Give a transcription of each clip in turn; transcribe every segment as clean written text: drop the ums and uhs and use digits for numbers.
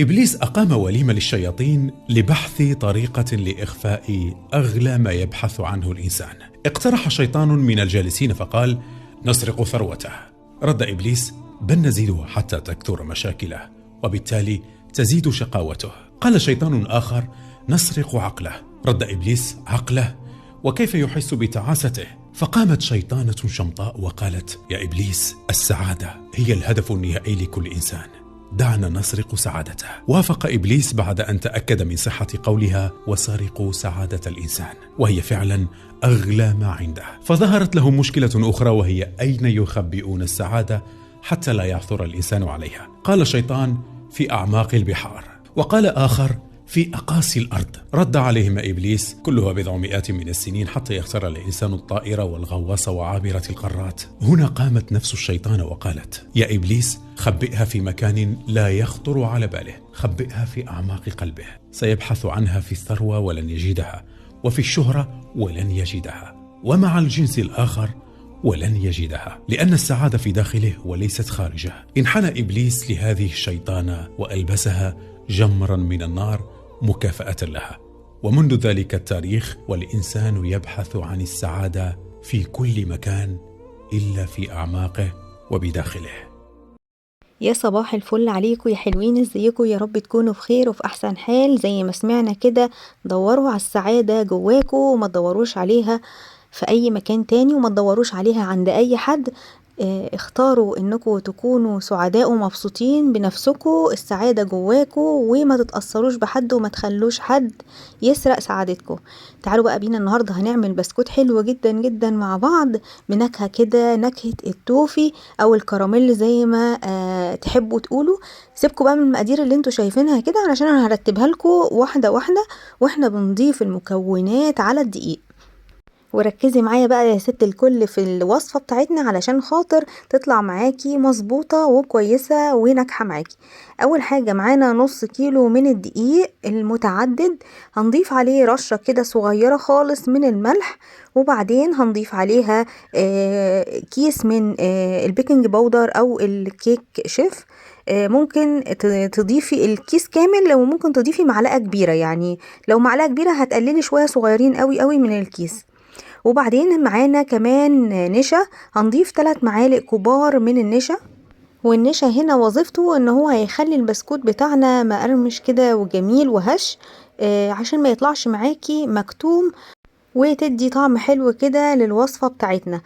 إبليس أقام وليمة للشياطين لبحث طريقة لإخفاء أغلى ما يبحث عنه الإنسان. اقترح شيطان من الجالسين فقال: نسرق ثروته. رد إبليس: بل نزيده حتى تكثر مشاكله، وبالتالي تزيد شقاوته. قال شيطان آخر: نسرق عقله. رد إبليس: عقله؟ وكيف يحس بتعاسته؟ فقامت شيطانة شمطاء وقالت: يا إبليس، السعادة هي الهدف النهائي لكل إنسان، دعنا نسرق سعادته. وافق إبليس بعد أن تأكد من صحة قولها: وسرقوا سعادة الإنسان، وهي فعلا أغلى ما عنده. فظهرت له مشكلة أخرى، وهي أين يخبئون السعادة حتى لا يعثر الإنسان عليها. قال الشيطان: في أعماق البحار. وقال آخر: في أقاصي الأرض. رد عليهما إبليس: كلها بضع مئات من السنين حتى يختار الإنسان الطائر والغواص وعابرة القارات. هنا قامت نفس الشيطان وقالت: يا إبليس، خبئها في مكان لا يخطر على باله، خبئها في أعماق قلبه، سيبحث عنها في الثروة ولن يجدها، وفي الشهرة ولن يجدها، ومع الجنس الآخر ولن يجدها، لأن السعادة في داخله وليست خارجه. انحنى إبليس لهذه الشيطانة وألبسها جمرا من النار مكافأة لها. ومنذ ذلك التاريخ والإنسان يبحث عن السعادة في كل مكان إلا في أعماقه وبداخله. يا صباح الفل عليكم يا حلوين، ازيكم؟ يا رب تكونوا بخير وفي احسن حال. زي ما سمعنا كده، دوروا على السعادة جواكم وما تدوروش عليها في اي مكان تاني، وما تدوروش عليها عند اي حد. اختاروا انكم تكونوا سعداء ومبسوطين بنفسكم، السعادة جواكم، وما تتأثروش بحد وما تخلوش حد يسرق سعادتكم. تعالوا بقى بينا النهاردة هنعمل بسكوت حلو جدا جدا مع بعض بنكهة كده، نكهة التوفي او الكراميل زي ما تحبوا تقولوا. سيبكم بقى من المقادير اللي انتوا شايفينها كده، علشان انا هرتبها لكم واحدة واحدة واحنا بنضيف المكونات على الدقيق. وركزي معايا بقى يا ست الكل في الوصفة بتاعتنا علشان خاطر تطلع معاكي مظبوطة وكويسة وناجحة معاكي. اول حاجة معانا نص كيلو من الدقيق المتعدد، هنضيف عليه رشة كده صغيرة خالص من الملح، وبعدين هنضيف عليها كيس من البيكنج باودر او الكيك شيف. ممكن تضيفي الكيس كامل، وممكن تضيفي معلقة كبيرة، يعني لو معلقة كبيرة هتقللي شوية صغيرين قوي قوي من الكيس. وبعدين معانا كمان نشا، هنضيف 3 معالق كبار من النشا. والنشا هنا وظيفته ان هو هيخلي البسكوت بتاعنا مقرمش كده وجميل وهش، عشان ما يطلعش معاكي مكتوم، وتدي طعم حلو كده للوصفة بتاعتنا.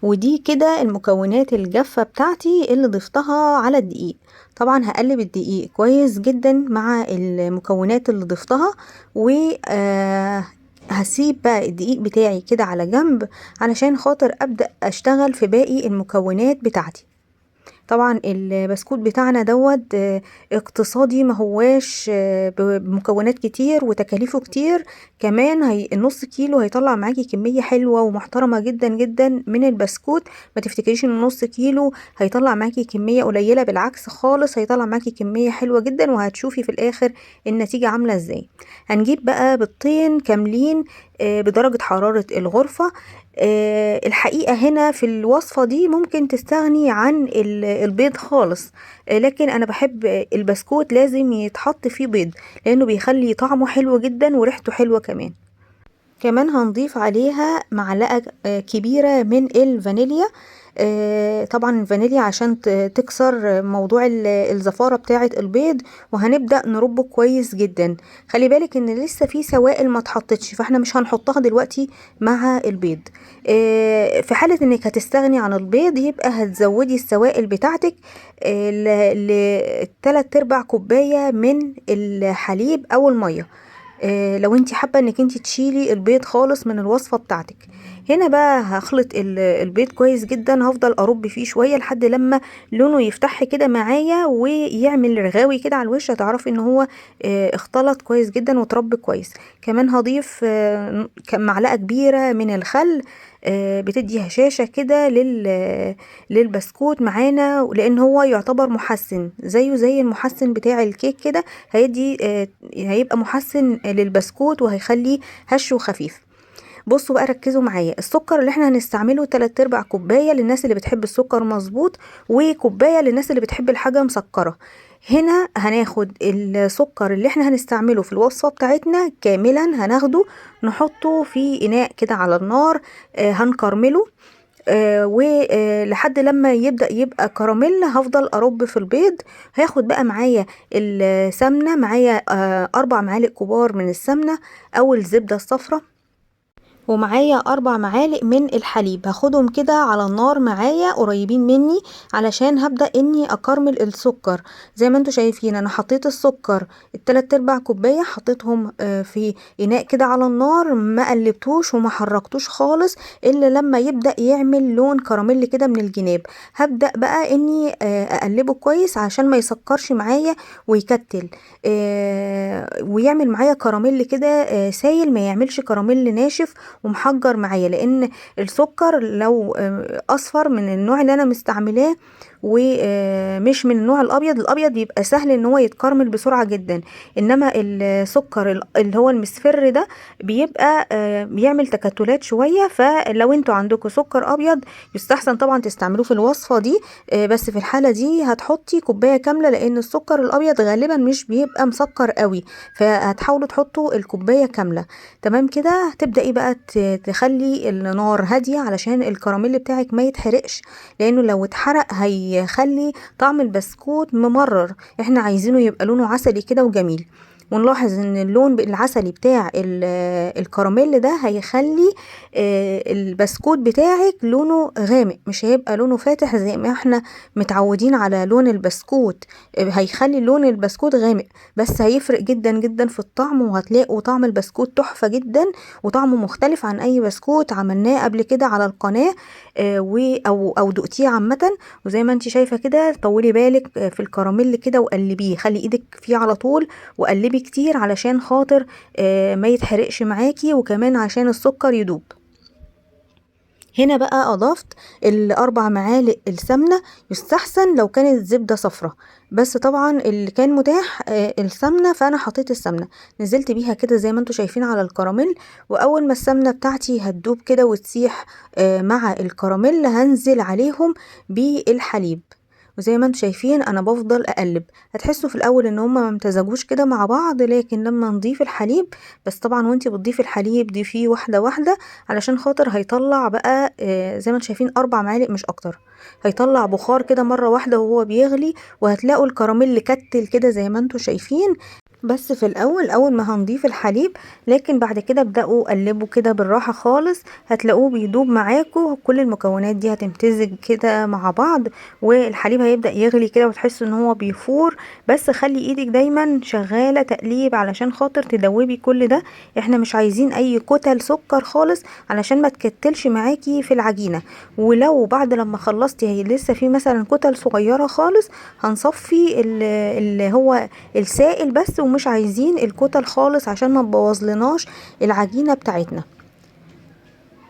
ودي كده المكونات الجافة بتاعتي اللي ضفتها على الدقيق. طبعا هقلب الدقيق كويس جدا مع المكونات اللي ضفتها، و هسيب بقى الدقيق بتاعي كده على جنب علشان خاطر ابدأ اشتغل في باقي المكونات بتاعتي. طبعا البسكوت بتاعنا دوت اقتصادي، ما هواش بمكونات كتير وتكاليفه كتير. كمان النص كيلو هيطلع معاكي كمية حلوة ومحترمة جدا جدا من البسكوت. ما تفتكريش ان النص كيلو هيطلع معاكي كمية قليلة، بالعكس خالص هيطلع معاكي كمية حلوة جدا، وهتشوفي في الاخر النتيجة عاملة ازاي. هنجيب بقى بيضتين كاملين بدرجة حرارة الغرفة. الحقيقة هنا في الوصفة دي ممكن تستغني عن البيض خالص، لكن انا بحب البسكوت لازم يتحط فيه بيض، لانه بيخلي طعمه حلو جدا وريحته حلوة كمان هنضيف عليها معلقة كبيرة من الفانيليا. طبعا الفانيليا عشان تكسر موضوع الزفارة بتاعة البيض، وهنبدأ نربه كويس جدا. خلي بالك ان لسه في سوائل ما اتحطتش، فاحنا مش هنحطها دلوقتي مع البيض. في حالة انك هتستغني عن البيض، يبقى هتزودي السوائل بتاعتك ل3/4 كوباية من الحليب او المية، لو انت حابة انك انت تشيلي البيض خالص من الوصفة بتاعتك. هنا بقى هخلط البيض كويس جدا، هفضل ارب فيه شوية لحد لما لونه يفتح كده معايا ويعمل رغاوي كده على الوش، هتعرفي ان هو اختلط كويس جدا وترب كويس. كمان هضيف معلقة كبيرة من الخل، بتدي هشاشة كده للبسكوت معانا، لان هو يعتبر محسن زيه زي المحسن بتاع الكيك كده. هيبقى محسن للبسكوت وهيخليه هش وخفيف. بصوا بقى ركزوا معايا، السكر اللي احنا هنستعمله 3/4 كوباية للناس اللي بتحب السكر مظبوط، وكوباية للناس اللي بتحب الحاجة مسكرة. هنا هناخد السكر اللي احنا هنستعمله في الوصفة بتاعتنا كاملا، هناخده نحطه في إناء كده على النار، هنكرمله، ولحد لما يبدأ يبقى كراميل هفضل أرب في البيض. هاخد بقى معايا السمنة، معايا 4 معالق كبار من السمنة أو الزبدة الصفراء، ومعايا 4 معالق من الحليب. هاخدهم كده على النار معايا قريبين مني علشان هبدأ اني اكرمل السكر. زي ما انتوا شايفين انا حطيت السكر ال3/4 كوباية، حطيتهم في اناء كده على النار، ما قلبتوش وما حركتوش خالص الا لما يبدأ يعمل لون كراميل كده من الجناب. هبدأ بقى اني اقلبه كويس عشان ما يسكرش معايا ويكتل، ويعمل معايا كراميل كده سايل، ما يعملش كراميل ناشف ومحجر معايا، لان السكر لو اصفر من النوع اللي انا مستعملاه ومش من النوع الابيض بيبقى سهل ان هو يتكرمل بسرعه جدا، انما السكر اللي هو المصفر ده بيبقى بيعمل تكتلات شويه. فلو انتوا عندكم سكر ابيض يستحسن طبعا تستعملوه في الوصفه دي، بس في الحاله دي هتحطي كوبايه كامله، لان السكر الابيض غالبا مش بيبقى مسكر قوي، فهتحاولوا تحطوا الكوبايه كامله. تمام كده. هتبدأي بقى تخلي النار هادية علشان الكراميل بتاعك ما يتحرقش، لانه لو اتحرق هيخلي طعم البسكوت ممرر، احنا عايزينه يبقى لونه عسلي كده وجميل. ونلاحظ ان اللون العسلي بتاع الكراميل ده هيخلي البسكوت بتاعك لونه غامق، مش هيبقى لونه فاتح زي ما احنا متعودين على لون البسكوت، هيخلي لون البسكوت غامق، بس هيفرق جدا جدا في الطعم، وهتلاقوا طعم البسكوت تحفة جدا وطعمه مختلف عن اي بسكوت عملناه قبل كده على القناة او دقتيه عامة. وزي ما انت شايفة كده طولي بالك في الكراميل كده وقلبيه، خلي ايدك فيه على طول وقلبي كتير علشان خاطر ما يتحرقش معاكي، وكمان عشان السكر يدوب. هنا بقى اضفت ال4 معالق السمنة، يستحسن لو كانت زبدة صفرة، بس طبعا اللي كان متاح السمنة، فانا حطيت السمنة، نزلت بيها كده زي ما انتوا شايفين على الكراميل. واول ما السمنة بتاعتي هتدوب كده وتسيح مع الكراميل هنزل عليهم بالحليب، وزي ما انتوا شايفين انا بفضل اقلب. هتحسوا في الاول ان هما ما امتزجوش كده مع بعض، لكن لما نضيف الحليب، بس طبعا وانتي بتضيفي الحليب ضيفيه واحده واحده علشان خاطر هيطلع بقى زي ما انتوا شايفين 4 معالق مش اكتر، هيطلع بخار كده مره واحده وهو بيغلي، وهتلاقوا الكراميل كتل كده زي ما انتوا شايفين. بس في الاول اول ما هنضيف الحليب، لكن بعد كده ابدأوا قلبوا كده بالراحة خالص، هتلاقوه بيدوب معاكوا، كل المكونات دي هتمتزج كده مع بعض، والحليب هيبدأ يغلي كده وتحسوا ان هو بيفور. بس خلي ايدك دايما شغالة تقليب علشان خاطر تدوبي كل ده، احنا مش عايزين اي كتل سكر خالص علشان ما تكتلش معاكي في العجينة. ولو بعد لما خلصتي هي لسه في مثلا كتل صغيرة خالص، هنصفي اللي هو السائل بس، ومش عايزين الكتل خالص عشان ما تبوظلناش العجينة بتاعتنا.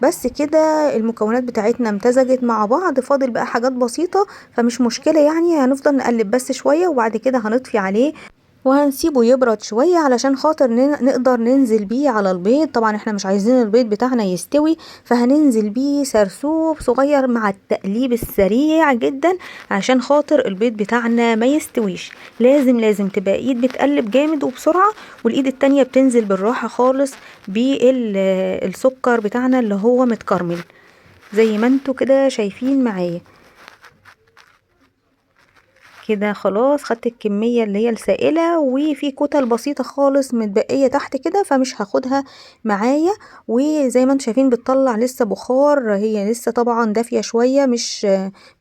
بس كده المكونات بتاعتنا امتزجت مع بعض، فاضل بقى حاجات بسيطة فمش مشكلة، يعني هنفضل نقلب بس شوية وبعد كده هنطفي عليه وهنسيبه يبرد شوية علشان خاطر نقدر ننزل بيه على البيض. طبعا احنا مش عايزين البيض بتاعنا يستوي، فهننزل بيه سرسوب صغير مع التقليب السريع جدا عشان خاطر البيض بتاعنا ما يستويش. لازم تبقى ايد بتقلب جامد وبسرعة، والايد التانية بتنزل بالراحة خالص بالسكر بتاعنا اللي هو متكرمل زي ما انتوا كده شايفين معايا كده. خلاص خدت الكمية اللي هي السائلة، وفي كتل بسيطة خالص متبقية تحت كده فمش هاخدها معايا. وزي ما انتم شايفين بتطلع لسه بخار، هي لسه طبعا دافية شوية،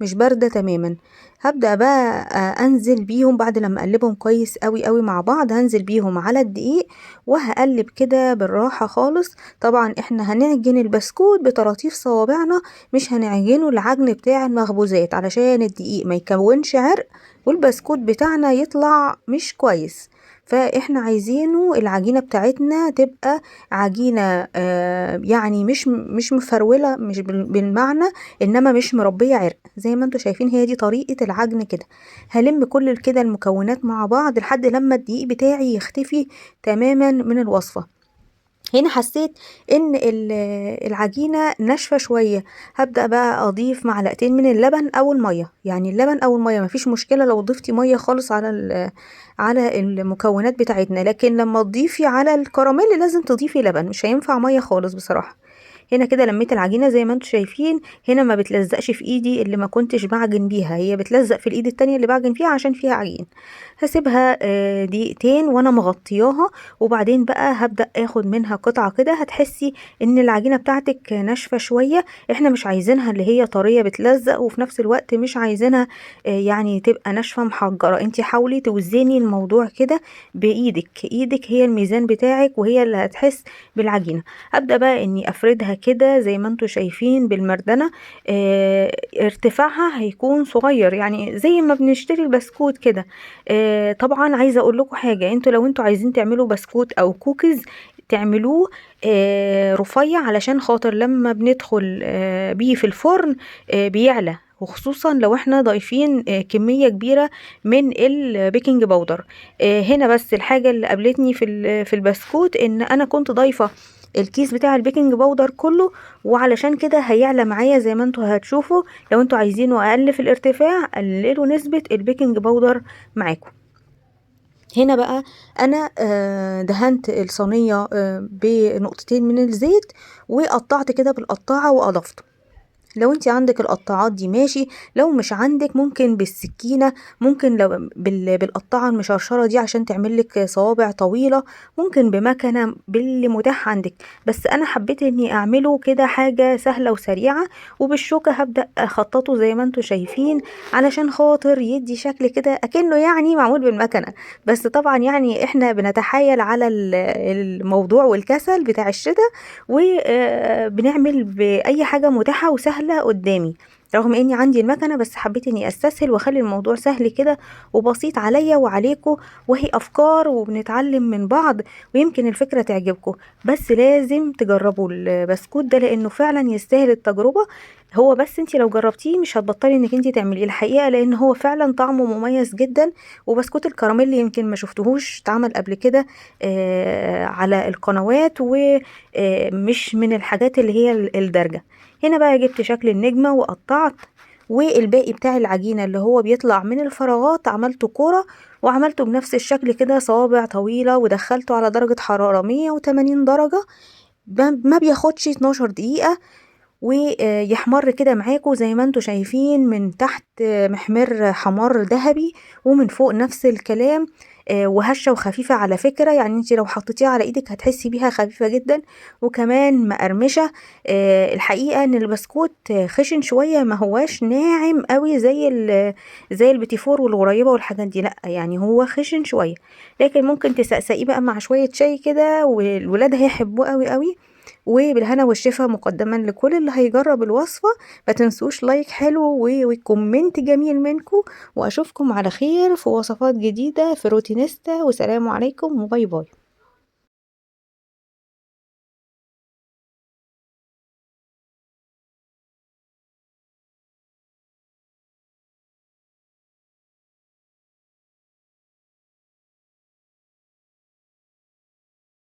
مش باردة تماما. هبدأ بقى انزل بيهم بعد لما اقلبهم كويس قوي قوي مع بعض، هنزل بيهم على الدقيق وهقلب كده بالراحة خالص. طبعا احنا هنعجن البسكوت بطراطيف صوابعنا، مش هنعجنه العجن بتاع المخبوزات علشان الدقيق ما يكونش عرق والبسكوت بتاعنا يطلع مش كويس. فاحنا عايزينه العجينة بتاعتنا تبقى عجينة يعني مش مفرولة، مش بالمعنى، انما مش مربية عرق. زي ما انتوا شايفين هي دي طريقة العجن كده. هلم كل كده المكونات مع بعض لحد لما الدقيق بتاعي يختفي تماما من الوصفة. هنا حسيت ان العجينة ناشفة شوية، هبدأ بقى اضيف معلقتين من اللبن او المية، يعني اللبن او المية مفيش مشكلة لو ضفتي مية خالص على المكونات بتاعتنا، لكن لما تضيفي على الكراميل لازم تضيفي لبن، مش هينفع مية خالص بصراحة. هنا كده لميت العجينة زي ما انتوا شايفين، هنا ما بتلزقش في ايدي اللي ما كنتش بعجن بيها، هي بتلزق في الايد التانية اللي بعجن فيها عشان فيها عجين. هسيبها دقيقتين وانا مغطياها، وبعدين بقى هبدأ اخد منها قطعة كده، هتحسي ان العجينة بتاعتك ناشفة شوية، احنا مش عايزينها اللي هي طرية بتلزق، وفي نفس الوقت مش عايزينها يعني تبقى ناشفة محجرة. انتي حاولي توزني الموضوع كده بايدك، ايدك هي الميزان بتاعك وهي اللي هتحس بالعجينة. هبدأ بقى اني افردها كده زي ما انتوا شايفين بالمردنة، ارتفاعها هيكون صغير يعني زي ما بنشتري البسكوت كده. طبعا عايزة اقول لكم حاجة، انتوا لو انتوا عايزين تعملوا بسكوت او كوكيز تعملوه رفيع، علشان خاطر لما بندخل بيه في الفرن بيعلى، وخصوصا لو احنا ضايفين كمية كبيرة من البيكنج باودر. هنا بس الحاجة اللي قابلتني في البسكوت ان انا كنت ضايفة الكيس بتاع البيكنج باودر كله، وعلشان كده هيعلى معايا زي ما انتوا هتشوفوا. لو انتوا عايزينه اقل في الارتفاع قللوا نسبة البيكنج باودر معاكم. هنا بقى انا دهنت الصينية بنقطتين من الزيت، وقطعت كده بالقطاعة واضفته. لو انت عندك القطاعات دي ماشي، لو مش عندك ممكن بالسكينة، ممكن لو بالقطاعة المشرشرة دي عشان تعملك صوابع طويلة، ممكن بمكنة، باللي متاح عندك. بس انا حبيت اني اعمله كده حاجة سهلة وسريعة، وبالشوكة هبدأ اخططه زي ما انتوا شايفين، علشان خاطر يدي شكل كده اكنه يعني معمول بالمكنة. بس طبعا يعني احنا بنتحايل على الموضوع والكسل بتاع الشتاء، وبنعمل بأي حاجة متاحة وسهلة قدامي، رغم اني عندي المكنة، بس حبيت اني استسهل واخلي الموضوع سهل كده وبسيط عليا وعليكم، وهي افكار وبنتعلم من بعض، ويمكن الفكرة تعجبكم. بس لازم تجربوا البسكوت ده لانه فعلا يستاهل التجربة. هو بس انتي لو جربتيه مش هتبطلي انك انتي تعمليه الحقيقة، لان هو فعلا طعمه مميز جدا. وبسكوت الكراميل يمكن ما شفتهوش اتعمل قبل كده على القنوات، ومش من الحاجات اللي هي الدارجة. هنا بقى جبت شكل النجمة وقطعت، والباقي بتاع العجينة اللي هو بيطلع من الفراغات عملته كرة، وعملته بنفس الشكل كده صوابع طويلة، ودخلته على درجة حرارة 180 درجة، ما بياخدش 12 دقيقة، ويحمر كده معاكم زي ما انتوا شايفين، من تحت محمر حمار ذهبي، ومن فوق نفس الكلام، وهشة وخفيفة على فكرة، يعني انت لو حطيتيها على ايدك هتحسي بيها خفيفة جدا، وكمان مقرمشة. الحقيقة ان البسكوت خشن شوية، ما هواش ناعم قوي زي البيتيفور والغريبة والحاجات دي، لا يعني هو خشن شوية، لكن ممكن تسقسقيه بقى مع شوية شاي كده والولاد هيحبوه قوي قوي. وبالهنا والشفا مقدما لكل اللي هيجرب الوصفة. ما تنسوش لايك حلو وكومنت جميل منكم، واشوفكم على خير في وصفات جديدة في روتينيستا، وسلام عليكم وباي باي.